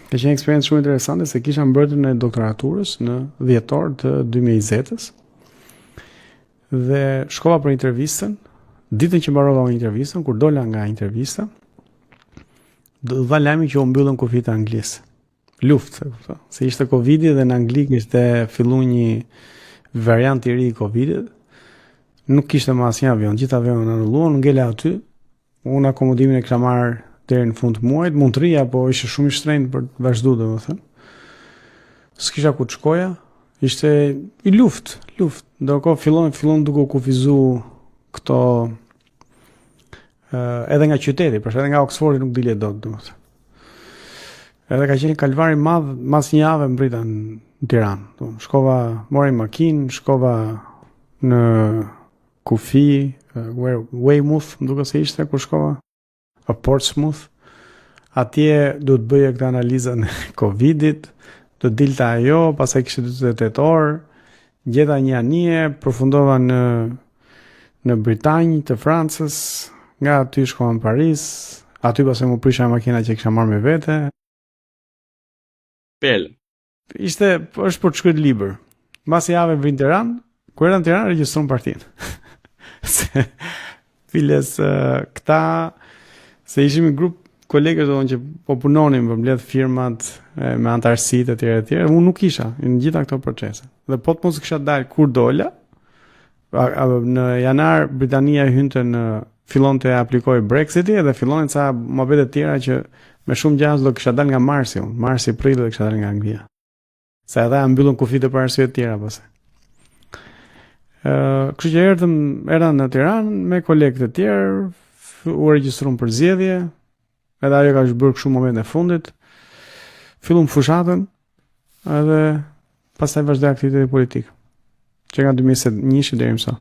Ka qenë eksperiencë shumë interesante se kisha mbrojtjen e doktoraturës në dhjetor të 2020-s dhe shkova për intervistën. Ditën që mbarova intervistën, kur dola nga intervista, dha lajmi që u mbyllën kufit e Anglisë. Luftë, se ishte Covidi dhe në Angli kishte filluar një variant i ri i Covidit. Nuk kishte më asnjë avion, gjithë avionet anulluan, ngela aty. Unë akomodimin e kisha marrë deri në fund të muajit, mund të rija, po ishte shumë i shtrenjtë për të vazhduar, domethënë. S'kisha ku të shkoja, ishte i luftë. Ndërkohë fillon duke u kufizuar këto edhe nga qyteti, për shkak edhe nga Oxfordi nuk dilet dot, domethënë. Edhe ka qenë kalvar i madh, mas një javë mbrita në Tiranë. Shkova, mori makinë, shkova në kufi, Weymouth, më duket se ishte kur shkova, a Portsmouth. Atje do të bëja këtë analizën e Covidit, do dilte ajo, pastaj kishte 48 orë, gjeta një anije, përfundova në Britanjë të Francës, nga aty shkova në Paris, aty pastaj më prisha makina që kisha marrë me vete. Është për të shkruar libër. Mbas javë vrin në Tiranë, kur era në Tiranë regjistron partinë. Se files këta se ishim një grup kolegësh që po punonin për mbledh firmat me antarësitë etj. Unë nuk isha në gjitha këto procese. Dhe po të mos kisha dalë kur dola, në janar Britania hynte fillonte të aplikojë Brexiti dhe fillonin ca mohabete të tjera që me shumë gjasë do kisha dalë nga marsi unë. Marsi, prill do kisha dalë nga Anglia. Se edhe mbyllën kufit për arsye të tjera pastaj. Kështu që erdha në Tiranë me kolegë të tjerë, u regjistruam për zgjedhje, edhe ajo ka bërë shumë momente e fundit. Fillum fushatën edhe pastaj vazhdoi aktiviteti politik. Që nga 2021 deri më sot.